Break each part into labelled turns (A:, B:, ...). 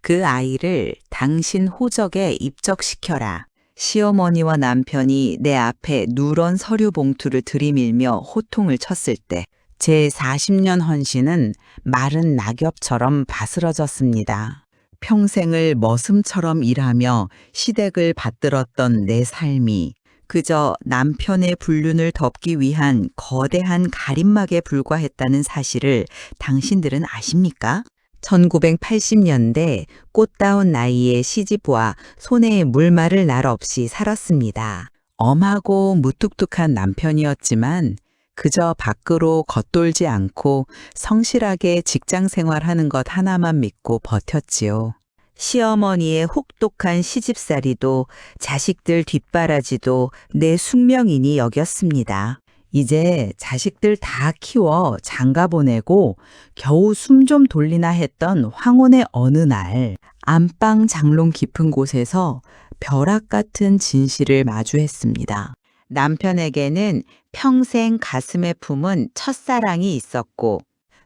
A: 그 아이를 당신 호적에 입적시켜라. 시어머니와 남편이 내 앞에 누런 서류 봉투를 들이밀며 호통을 쳤을 때 제 40년 헌신은 마른 낙엽처럼 바스러졌습니다. 평생을 머슴처럼 일하며 시댁을 받들었던 내 삶이 그저 남편의 불륜을 덮기 위한 거대한 가림막에 불과했다는 사실을 당신들은 아십니까? 1980년대 꽃다운 나이에 시집와 손에 물말을 날 없이 살았습니다. 엄하고 무뚝뚝한 남편이었지만 그저 밖으로 겉돌지 않고 성실하게 직장 생활하는 것 하나만 믿고 버텼지요. 시어머니의 혹독한 시집살이도 자식들 뒷바라지도 내 숙명이니 여겼습니다. 이제 자식들 다 키워 장가 보내고 겨우 숨 좀 돌리나 했던 황혼의 어느 날 안방 장롱 깊은 곳에서 벼락 같은 진실을 마주했습니다. 남편에게는 평생 가슴에 품은 첫사랑이 있었고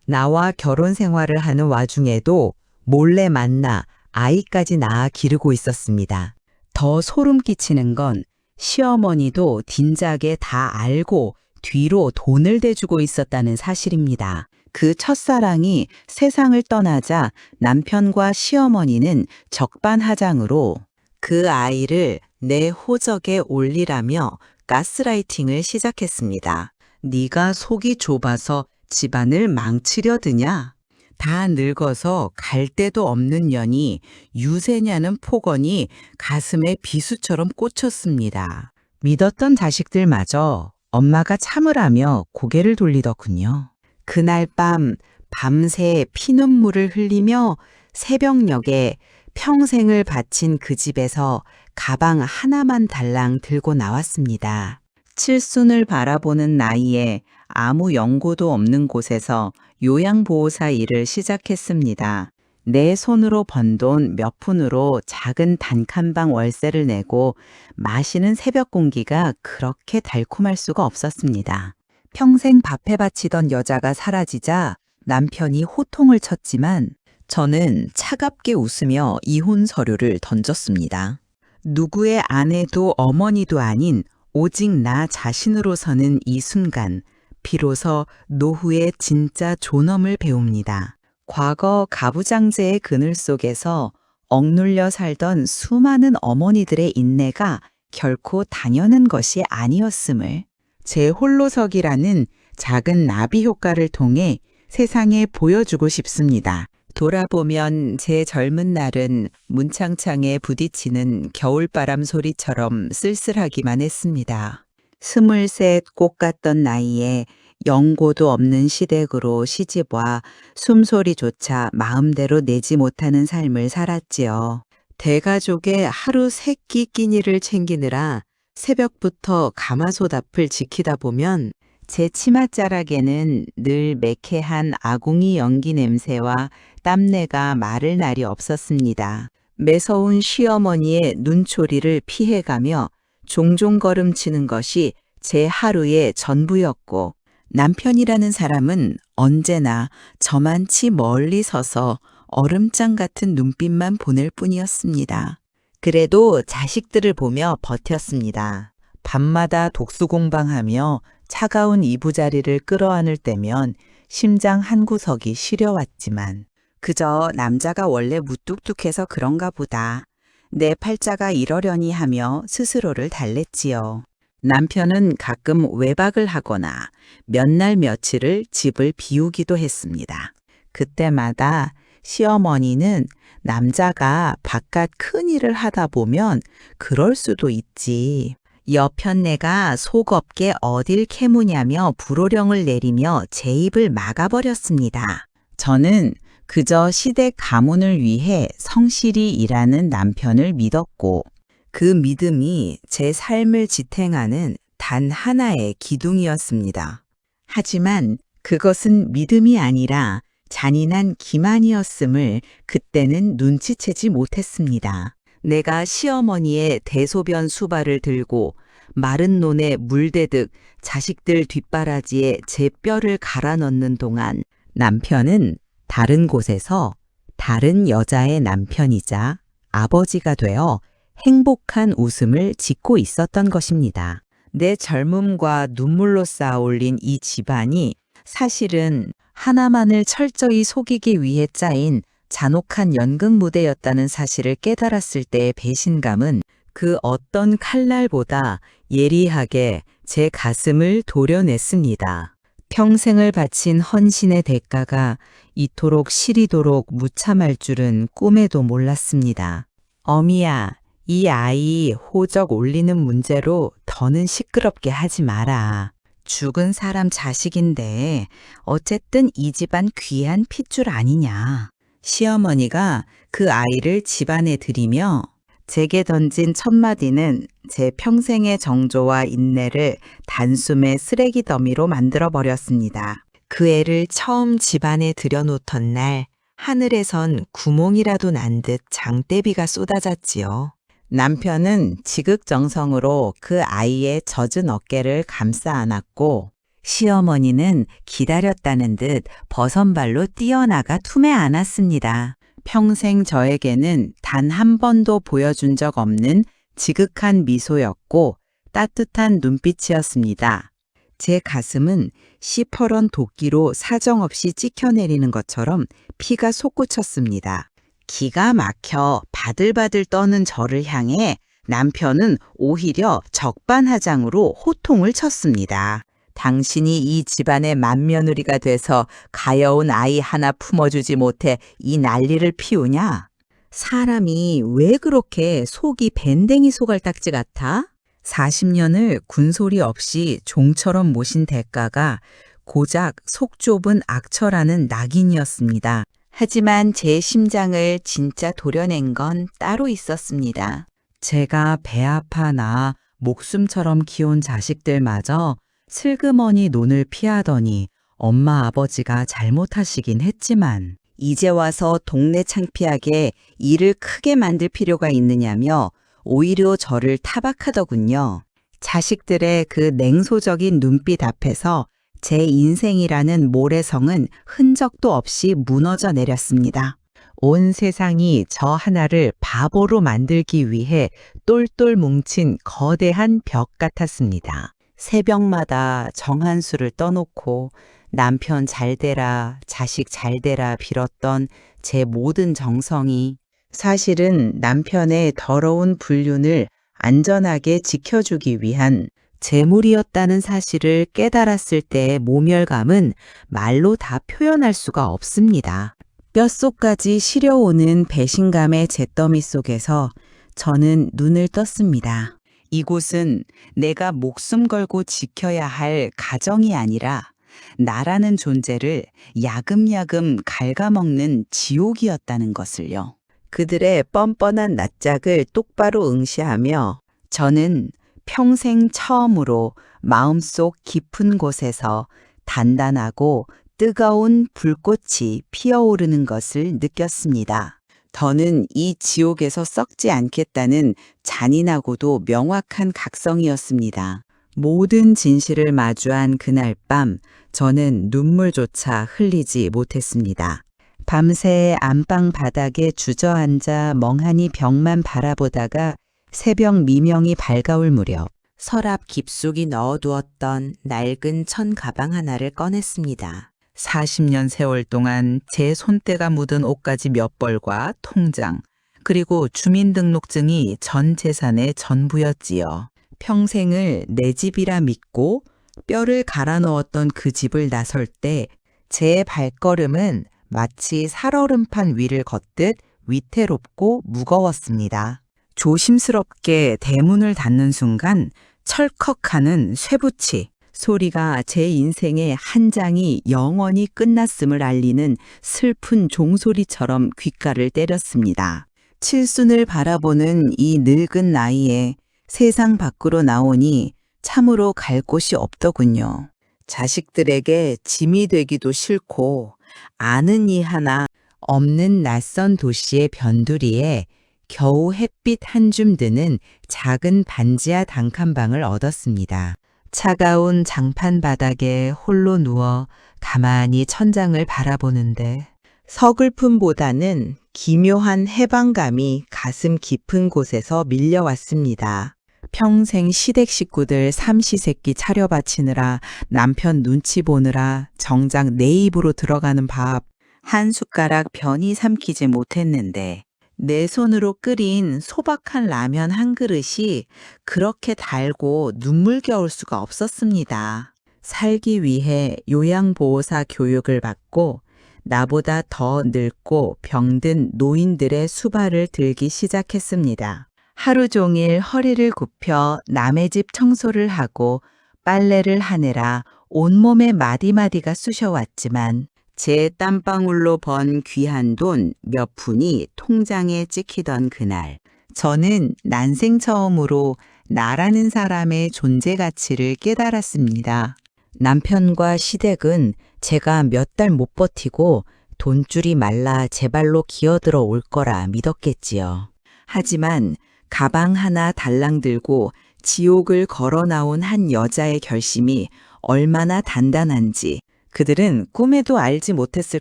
A: 나와 결혼 생활을 하는 와중에도 몰래 만나 아이까지 낳아 기르고 있었습니다. 더 소름 끼치는 건 시어머니도 딘작에 다 알고 뒤로 돈을 대주고 있었다는 사실입니다. 그 첫사랑이 세상을 떠나자 남편과 시어머니는 적반하장으로 그 아이를 내 호적에 올리라며 가스라이팅을 시작했습니다. 네가 속이 좁아서 집안을 망치려 드냐? 다 늙어서 갈 데도 없는 년이 유세냐는 폭언이 가슴에 비수처럼 꽂혔습니다. 믿었던 자식들마저 엄마가 참으라며 고개를 돌리더군요. 그날 밤 밤새 피눈물을 흘리며 새벽녘에 평생을 바친 그 집에서 가방 하나만 달랑 들고 나왔습니다. 칠순을 바라보는 나이에 아무 연고도 없는 곳에서 요양보호사 일을 시작했습니다. 내 손으로 번 돈 몇 푼으로 작은 단칸방 월세를 내고 마시는 새벽 공기가 그렇게 달콤할 수가 없었습니다. 평생 밥해 바치던 여자가 사라지자 남편이 호통을 쳤지만 저는 차갑게 웃으며 이혼 서류를 던졌습니다. 누구의 아내도 어머니도 아닌 오직 나 자신으로서는 이 순간 비로소 노후의 진짜 존엄을 배웁니다. 과거 가부장제의 그늘 속에서 억눌려 살던 수많은 어머니들의 인내가 결코 당연한 것이 아니었음을 제 홀로서기라는 작은 나비 효과를 통해 세상에 보여주고 싶습니다. 돌아보면 제 젊은 날은 문창창에 부딪히는 겨울바람 소리처럼 쓸쓸하기만 했습니다. 23 꽃 같던 나이에 연고도 없는 시댁으로 시집와 숨소리조차 마음대로 내지 못하는 삶을 살았지요. 대가족의 하루 3끼 끼니를 챙기느라 새벽부터 가마솥 앞을 지키다 보면 제 치맛자락에는 늘 매캐한 아궁이 연기 냄새와 땀내가 마를 날이 없었습니다. 매서운 시어머니의 눈초리를 피해가며 종종 걸음치는 것이 제 하루의 전부였고 남편이라는 사람은 언제나 저만치 멀리 서서 얼음장 같은 눈빛만 보낼 뿐이었습니다. 그래도 자식들을 보며 버텼습니다. 밤마다 독수공방하며 차가운 이부자리를 끌어안을 때면 심장 한 구석이 시려왔지만 그저 남자가 원래 무뚝뚝해서 그런가 보다. 내 팔자가 이러려니 하며 스스로를 달랬지요. 남편은 가끔 외박을 하거나 몇 날 며칠을 집을 비우기도 했습니다. 그때마다 시어머니는 남자가 바깥 큰일을 하다 보면 그럴 수도 있지. 여편네가 속 없게 어딜 캐무냐며 불호령을 내리며 제 입을 막아버렸습니다. 저는 그저 시댁 가문을 위해 성실히 일하는 남편을 믿었고 그 믿음이 제 삶을 지탱하는 단 하나의 기둥이었습니다. 하지만 그것은 믿음이 아니라 잔인한 기만이었음을 그때는 눈치채지 못했습니다. 내가 시어머니의 대소변 수발을 들고 마른 논에 물대듯 자식들 뒷바라지에 제 뼈를 갈아 넣는 동안 남편은 다른 곳에서 다른 여자의 남편이자 아버지가 되어 행복한 웃음을 짓고 있었던 것입니다. 내 젊음과 눈물로 쌓아올린 이 집안이 사실은 하나만을 철저히 속이기 위해 짜인 잔혹한 연극 무대였다는 사실을 깨달았을 때의 배신감은 그 어떤 칼날보다 예리하게 제 가슴을 도려냈습니다. 평생을 바친 헌신의 대가가 이토록 시리도록 무참할 줄은 꿈에도 몰랐습니다. 어미야, 이 아이 호적 올리는 문제로 더는 시끄럽게 하지 마라. 죽은 사람 자식인데 어쨌든 이 집안 귀한 핏줄 아니냐. 시어머니가 그 아이를 집안에 들이며 제게 던진 첫마디는 제 평생의 정조와 인내를 단숨에 쓰레기 더미로 만들어버렸습니다. 그 애를 처음 집안에 들여놓던 날 하늘에선 구멍이라도 난 듯 장대비가 쏟아졌지요. 남편은 지극정성으로 그 아이의 젖은 어깨를 감싸 안았고 시어머니는 기다렸다는 듯 버선발로 뛰어나가 툼에 안았습니다. 평생 저에게는 단 한 번도 보여준 적 없는 지극한 미소였고 따뜻한 눈빛이었습니다. 제 가슴은 시퍼런 도끼로 사정없이 찍혀내리는 것처럼 피가 솟구쳤습니다. 기가 막혀 바들바들 떠는 저를 향해 남편은 오히려 적반하장으로 호통을 쳤습니다. 당신이 이 집안의 맏며느리가 돼서 가여운 아이 하나 품어주지 못해 이 난리를 피우냐? 사람이 왜 그렇게 속이 밴댕이 소갈딱지 같아? 40년을 군소리 없이 종처럼 모신 대가가 고작 속 좁은 악처라는 낙인이었습니다. 하지만 제 심장을 진짜 도려낸 건 따로 있었습니다. 제가 배 아파 나 목숨처럼 키운 자식들마저 슬그머니 논을 피하더니 엄마 아버지가 잘못하시긴 했지만 이제 와서 동네 창피하게 일을 크게 만들 필요가 있느냐며 오히려 저를 타박하더군요. 자식들의 그 냉소적인 눈빛 앞에서 제 인생이라는 모래성은 흔적도 없이 무너져 내렸습니다. 온 세상이 저 하나를 바보로 만들기 위해 똘똘 뭉친 거대한 벽 같았습니다. 새벽마다 정한수를 떠놓고 남편 잘되라, 자식 잘되라 빌었던 제 모든 정성이 사실은 남편의 더러운 불륜을 안전하게 지켜주기 위한 재물이었다는 사실을 깨달았을 때의 모멸감은 말로 다 표현할 수가 없습니다. 뼛속까지 시려오는 배신감의 잿더미 속에서 저는 눈을 떴습니다. 이곳은 내가 목숨 걸고 지켜야 할 가정이 아니라 나라는 존재를 야금야금 갉아먹는 지옥이었다는 것을요. 그들의 뻔뻔한 낯짝을 똑바로 응시하며 저는 평생 처음으로 마음속 깊은 곳에서 단단하고 뜨거운 불꽃이 피어오르는 것을 느꼈습니다. 더는 이 지옥에서 썩지 않겠다는 잔인하고도 명확한 각성이었습니다. 모든 진실을 마주한 그날 밤 저는 눈물조차 흘리지 못했습니다. 밤새 안방 바닥에 주저앉아 멍하니 벽만 바라보다가 새벽 미명이 밝아올 무렵 서랍 깊숙이 넣어두었던 낡은 천 가방 하나를 꺼냈습니다. 40년 세월 동안 제 손때가 묻은 옷가지 몇 벌과 통장, 그리고 주민등록증이 전 재산의 전부였지요. 평생을 내 집이라 믿고 뼈를 갈아 넣었던 그 집을 나설 때 제 발걸음은 마치 살얼음판 위를 걷듯 위태롭고 무거웠습니다. 조심스럽게 대문을 닫는 순간 철컥하는 쇠붙이 소리가 제 인생의 한 장이 영원히 끝났음을 알리는 슬픈 종소리처럼 귓가를 때렸습니다. 칠순을 바라보는 이 늙은 나이에 세상 밖으로 나오니 참으로 갈 곳이 없더군요. 자식들에게 짐이 되기도 싫고 아는 이 하나 없는 낯선 도시의 변두리에 겨우 햇빛 한 줌 드는 작은 반지하 단칸방을 얻었습니다. 차가운 장판 바닥에 홀로 누워 가만히 천장을 바라보는데 서글픔보다는 기묘한 해방감이 가슴 깊은 곳에서 밀려왔습니다. 평생 시댁 식구들 삼시세끼 차려 바치느라 남편 눈치 보느라 정작 내 입으로 들어가는 밥 한 숟가락 편히 삼키지 못했는데 내 손으로 끓인 소박한 라면 한 그릇이 그렇게 달고 눈물겨울 수가 없었습니다. 살기 위해 요양보호사 교육을 받고 나보다 더 늙고 병든 노인들의 수발을 들기 시작했습니다. 하루 종일 허리를 굽혀 남의 집 청소를 하고 빨래를 하느라 온몸에 마디마디가 쑤셔왔지만 제 땀방울로 번 귀한 돈 몇 푼이 통장에 찍히던 그날, 저는 난생 처음으로 나라는 사람의 존재 가치를 깨달았습니다. 남편과 시댁은 제가 몇 달 못 버티고 돈줄이 말라 제 발로 기어들어 올 거라 믿었겠지요. 하지만 가방 하나 달랑 들고 지옥을 걸어 나온 한 여자의 결심이 얼마나 단단한지 그들은 꿈에도 알지 못했을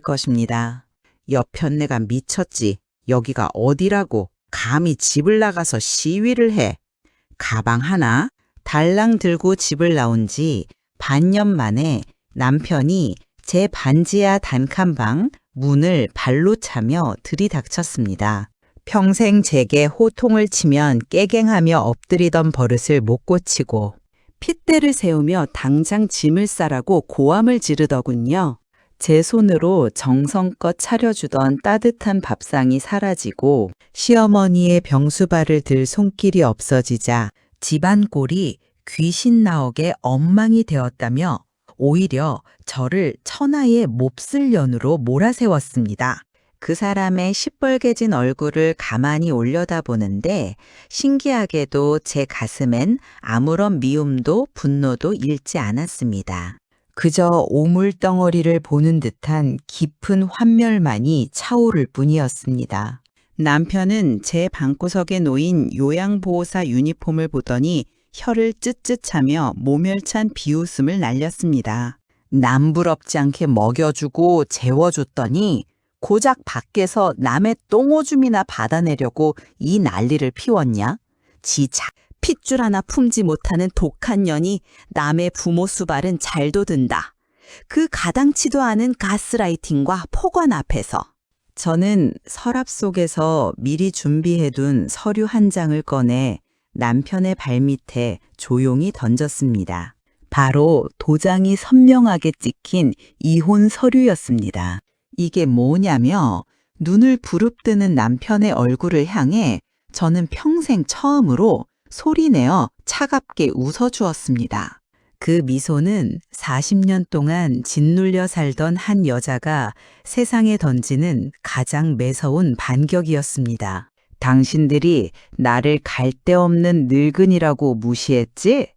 A: 것입니다. 여편네가 미쳤지. 여기가 어디라고 감히 집을 나가서 시위를 해. 가방 하나 달랑 들고 집을 나온 지 반년 만에 남편이 제 반지하 단칸방 문을 발로 차며 들이닥쳤습니다. 평생 제게 호통을 치면 깨갱하며 엎드리던 버릇을 못 고치고 핏대를 세우며 당장 짐을 싸라고 고함을 지르더군요. 제 손으로 정성껏 차려주던 따뜻한 밥상이 사라지고 시어머니의 병수발을 들 손길이 없어지자 집안 꼴이 귀신 나오게 엉망이 되었다며 오히려 저를 천하의 몹쓸 년으로 몰아세웠습니다. 그 사람의 시뻘개진 얼굴을 가만히 올려다보는데 신기하게도 제 가슴엔 아무런 미움도 분노도 잃지 않았습니다. 그저 오물덩어리를 보는 듯한 깊은 환멸만이 차오를 뿐이었습니다. 남편은 제 방구석에 놓인 요양보호사 유니폼을 보더니 혀를 쯧쯧하며 모멸찬 비웃음을 날렸습니다. 남부럽지 않게 먹여주고 재워줬더니 고작 밖에서 남의 똥오줌이나 받아내려고 이 난리를 피웠냐? 핏줄 하나 품지 못하는 독한 년이 남의 부모 수발은 잘도 든다. 그 가당치도 않은 가스라이팅과 폭언 앞에서. 저는 서랍 속에서 미리 준비해둔 서류 한 장을 꺼내 남편의 발밑에 조용히 던졌습니다. 바로 도장이 선명하게 찍힌 이혼 서류였습니다. 이게 뭐냐며 눈을 부릅뜨는 남편의 얼굴을 향해 저는 평생 처음으로 소리내어 차갑게 웃어주었습니다. 그 미소는 40년 동안 짓눌려 살던 한 여자가 세상에 던지는 가장 매서운 반격이었습니다. 당신들이 나를 갈데없는 늙은이라고 무시했지?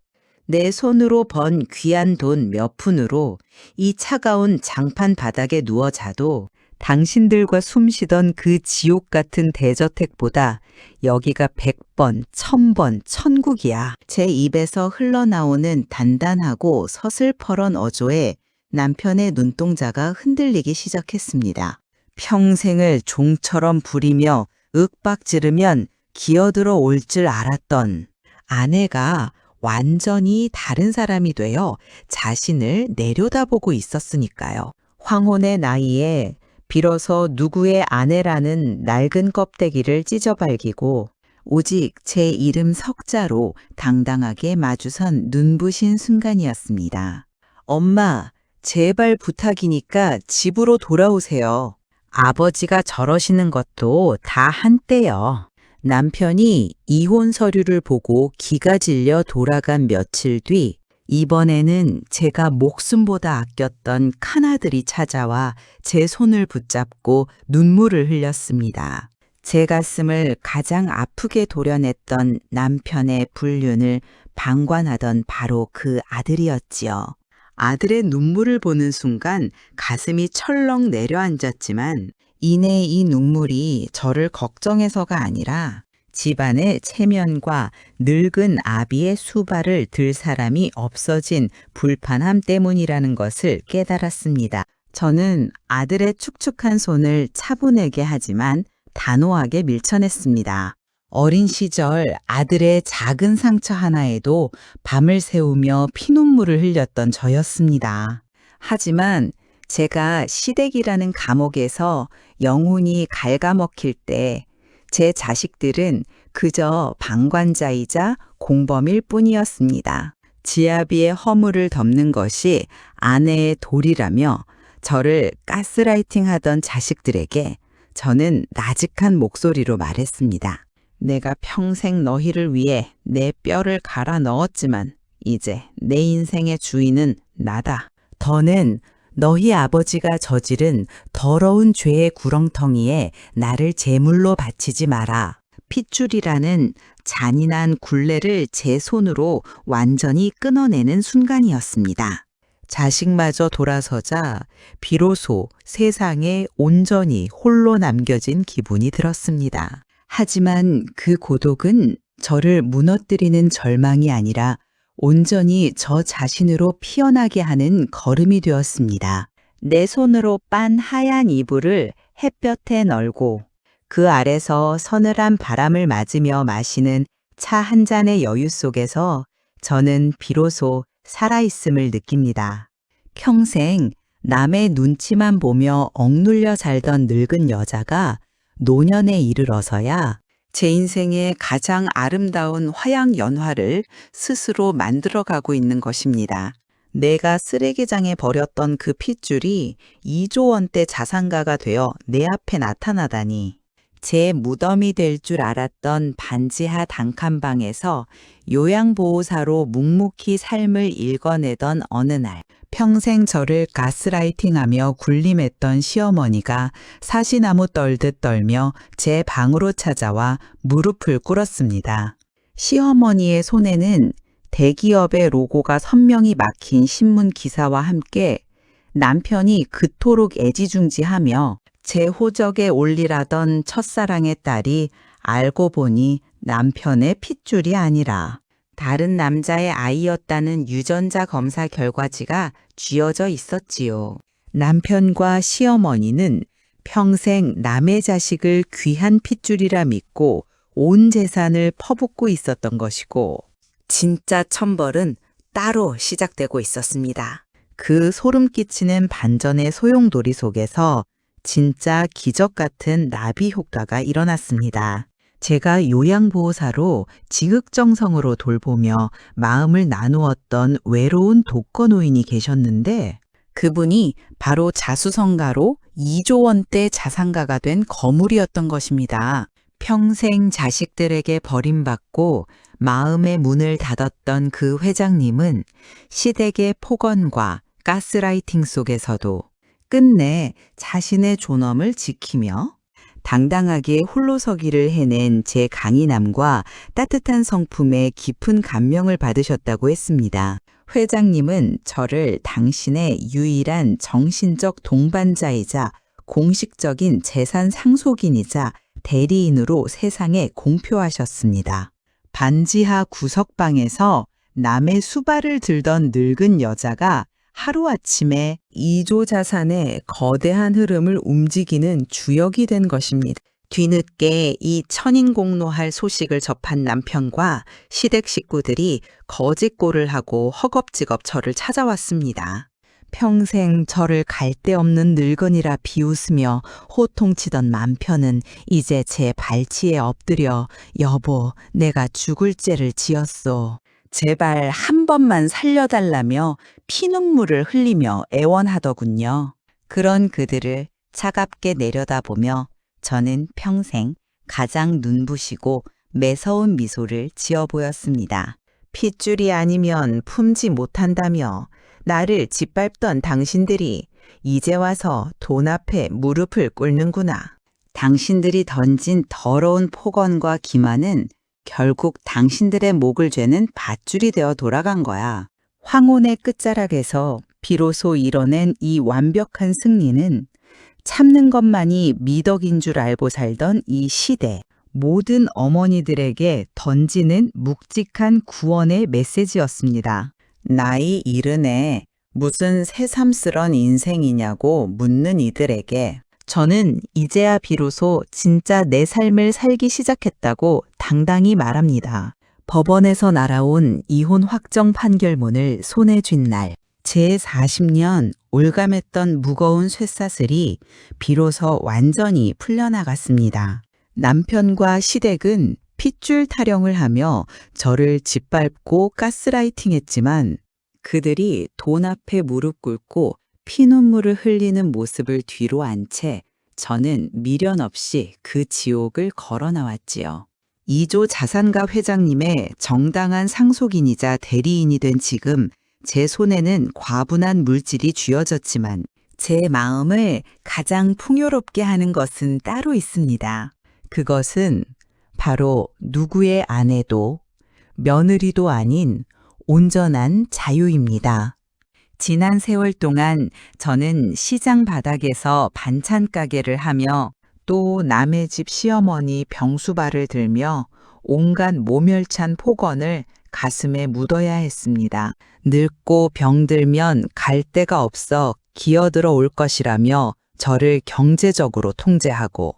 A: 내 손으로 번 귀한 돈 몇 푼으로 이 차가운 장판 바닥에 누워 자도 당신들과 숨쉬던 그 지옥 같은 대저택보다 여기가 100번, 1000번 천국이야. 제 입에서 흘러나오는 단단하고 서슬퍼런 어조에 남편의 눈동자가 흔들리기 시작했습니다. 평생을 종처럼 부리며 윽박지르면 기어들어 올 줄 알았던 아내가 완전히 다른 사람이 되어 자신을 내려다보고 있었으니까요. 황혼의 나이에 비로소 누구의 아내라는 낡은 껍데기를 찢어발기고 오직 제 이름 석자로 당당하게 마주선 눈부신 순간이었습니다. 엄마, 제발 부탁이니까 집으로 돌아오세요. 아버지가 저러시는 것도 다 한때요. 남편이 이혼 서류를 보고 기가 질려 돌아간 며칠 뒤 이번에는 제가 목숨보다 아꼈던 큰아들이 찾아와 제 손을 붙잡고 눈물을 흘렸습니다. 제 가슴을 가장 아프게 도려냈던 남편의 불륜을 방관하던 바로 그 아들이었지요. 아들의 눈물을 보는 순간 가슴이 철렁 내려앉았지만 이내 이 눈물이 저를 걱정해서가 아니라 집안의 체면과 늙은 아비의 수발을 들 사람이 없어진 불판함 때문이라는 것을 깨달았습니다. 저는 아들의 축축한 손을 차분하게 하지만 단호하게 밀쳐냈습니다. 어린 시절 아들의 작은 상처 하나에도 밤을 새우며 피눈물을 흘렸던 저였습니다. 하지만 제가 시댁이라는 감옥에서 영혼이 갉아먹힐 때 제 자식들은 그저 방관자이자 공범일 뿐이었습니다. 지아비의 허물을 덮는 것이 아내의 도리라며 저를 가스라이팅하던 자식들에게 저는 나직한 목소리로 말했습니다. 내가 평생 너희를 위해 내 뼈를 갈아 넣었지만 이제 내 인생의 주인은 나다. 더는 너희 아버지가 저지른 더러운 죄의 구렁텅이에 나를 제물로 바치지 마라. 핏줄이라는 잔인한 굴레를 제 손으로 완전히 끊어내는 순간이었습니다. 자식마저 돌아서자 비로소 세상에 온전히 홀로 남겨진 기분이 들었습니다. 하지만 그 고독은 저를 무너뜨리는 절망이 아니라 온전히 저 자신으로 피어나게 하는 걸음이 되었습니다. 내 손으로 빤 하얀 이불을 햇볕에 널고 그 아래서 서늘한 바람을 맞으며 마시는 차 한 잔의 여유 속에서 저는 비로소 살아있음을 느낍니다. 평생 남의 눈치만 보며 억눌려 살던 늙은 여자가 노년에 이르러서야 제 인생의 가장 아름다운 화양 연화를 스스로 만들어가고 있는 것입니다. 내가 쓰레기장에 버렸던 그 핏줄이 2조 원대 자산가가 되어 내 앞에 나타나다니. 제 무덤이 될 줄 알았던 반지하 단칸방에서 요양보호사로 묵묵히 삶을 읽어내던 어느 날, 평생 저를 가스라이팅하며 군림했던 시어머니가 사시나무 떨듯 떨며 제 방으로 찾아와 무릎을 꿇었습니다. 시어머니의 손에는 대기업의 로고가 선명히 막힌 신문 기사와 함께 남편이 그토록 애지중지하며 제 호적에 올리라던 첫사랑의 딸이 알고 보니 남편의 핏줄이 아니라 다른 남자의 아이였다는 유전자 검사 결과지가 쥐어져 있었지요. 남편과 시어머니는 평생 남의 자식을 귀한 핏줄이라 믿고 온 재산을 퍼붓고 있었던 것이고 진짜 천벌은 따로 시작되고 있었습니다. 그 소름 끼치는 반전의 소용돌이 속에서 진짜 기적 같은 나비 효과가 일어났습니다. 제가 요양보호사로 지극정성으로 돌보며 마음을 나누었던 외로운 독거노인이 계셨는데 그분이 바로 자수성가로 2조 원대 자산가가 된 거물이었던 것입니다. 평생 자식들에게 버림받고 마음의 문을 닫았던 그 회장님은 시댁의 폭언과 가스라이팅 속에서도 끝내 자신의 존엄을 지키며 당당하게 홀로서기를 해낸 제 강인함과 따뜻한 성품에 깊은 감명을 받으셨다고 했습니다. 회장님은 저를 당신의 유일한 정신적 동반자이자 공식적인 재산 상속인이자 대리인으로 세상에 공표하셨습니다. 반지하 구석방에서 남의 수발을 들던 늙은 여자가 하루아침에 2조 자산의 거대한 흐름을 움직이는 주역이 된 것입니다. 뒤늦게 이 천인공노할 소식을 접한 남편과 시댁 식구들이 거짓골을 하고 허겁지겁 저를 찾아왔습니다. 평생 저를 갈데없는 늙은이라 비웃으며 호통치던 남편은 이제 제 발치에 엎드려 여보, 내가 죽을 죄를 지었소. 제발 한 번만 살려달라며 피눈물을 흘리며 애원하더군요. 그런 그들을 차갑게 내려다보며 저는 평생 가장 눈부시고 매서운 미소를 지어 보였습니다. 핏줄이 아니면 품지 못한다며 나를 짓밟던 당신들이 이제 와서 돈 앞에 무릎을 꿇는구나. 당신들이 던진 더러운 폭언과 기만은 결국 당신들의 목을 죄는 밧줄이 되어 돌아간 거야. 황혼의 끝자락에서 비로소 이뤄낸 이 완벽한 승리는 참는 것만이 미덕인 줄 알고 살던 이 시대, 모든 어머니들에게 던지는 묵직한 구원의 메시지였습니다. 나이 70에 무슨 새삼스런 인생이냐고 묻는 이들에게 저는 이제야 비로소 진짜 내 삶을 살기 시작했다고 당당히 말합니다. 법원에서 날아온 이혼 확정 판결문을 손에 쥔 날, 제 40년 올감했던 무거운 쇠사슬이 비로소 완전히 풀려나갔습니다. 남편과 시댁은 핏줄 타령을 하며 저를 짓밟고 가스라이팅했지만 그들이 돈 앞에 무릎 꿇고 피눈물을 흘리는 모습을 뒤로 한 채 저는 미련 없이 그 지옥을 걸어 나왔지요. 2조 자산가 회장님의 정당한 상속인이자 대리인이 된 지금 제 손에는 과분한 물질이 쥐어졌지만 제 마음을 가장 풍요롭게 하는 것은 따로 있습니다. 그것은 바로 누구의 아내도 며느리도 아닌 온전한 자유입니다. 지난 세월 동안 저는 시장 바닥에서 반찬 가게를 하며 또 남의 집 시어머니 병수발을 들며 온갖 모멸찬 폭언을 가슴에 묻어야 했습니다. 늙고 병들면 갈 데가 없어 기어들어 올 것이라며 저를 경제적으로 통제하고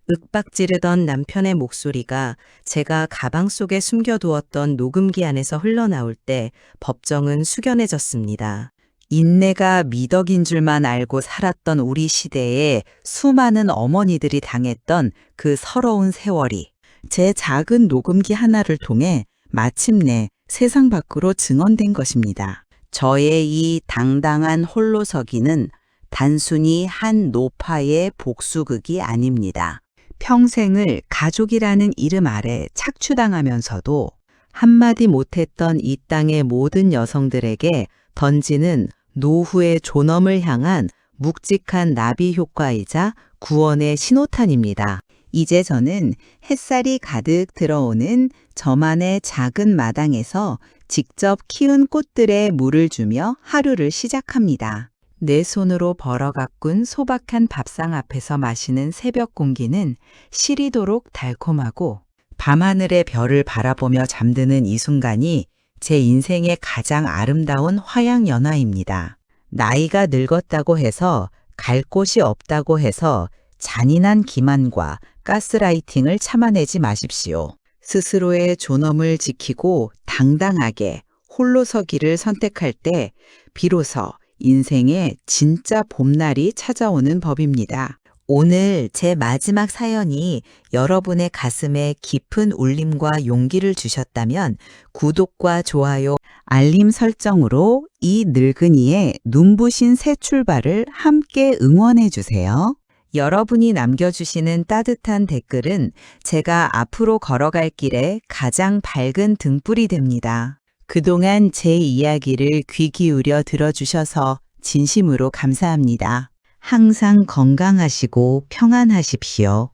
A: 윽박지르던 남편의 목소리가 제가 가방 속에 숨겨두었던 녹음기 안에서 흘러나올 때 법정은 숙연해졌습니다. 인내가 미덕인 줄만 알고 살았던 우리 시대에 수많은 어머니들이 당했던 그 서러운 세월이 제 작은 녹음기 하나를 통해 마침내 세상 밖으로 증언된 것입니다. 저의 이 당당한 홀로서기는 단순히 한 노파의 복수극이 아닙니다. 평생을 가족이라는 이름 아래 착취당하면서도 한마디 못했던 이 땅의 모든 여성들에게 던지는 노후의 존엄을 향한 묵직한 나비 효과이자 구원의 신호탄입니다. 이제 저는 햇살이 가득 들어오는 저만의 작은 마당에서 직접 키운 꽃들에 물을 주며 하루를 시작합니다. 내 손으로 벌어 가꾼 소박한 밥상 앞에서 마시는 새벽 공기는 시리도록 달콤하고 밤하늘의 별을 바라보며 잠드는 이 순간이 제 인생의 가장 아름다운 화양연화입니다. 나이가 늙었다고 해서 갈 곳이 없다고 해서 잔인한 기만과 가스라이팅을 참아내지 마십시오. 스스로의 존엄을 지키고 당당하게 홀로서기를 선택할 때 비로소 인생의 진짜 봄날이 찾아오는 법입니다. 오늘 제 마지막 사연이 여러분의 가슴에 깊은 울림과 용기를 주셨다면 구독과 좋아요, 알림 설정으로 이 늙은이의 눈부신 새 출발을 함께 응원해 주세요. 여러분이 남겨주시는 따뜻한 댓글은 제가 앞으로 걸어갈 길에 가장 밝은 등불이 됩니다. 그동안 제 이야기를 귀 기울여 들어주셔서 진심으로 감사합니다. 항상 건강하시고 평안하십시오.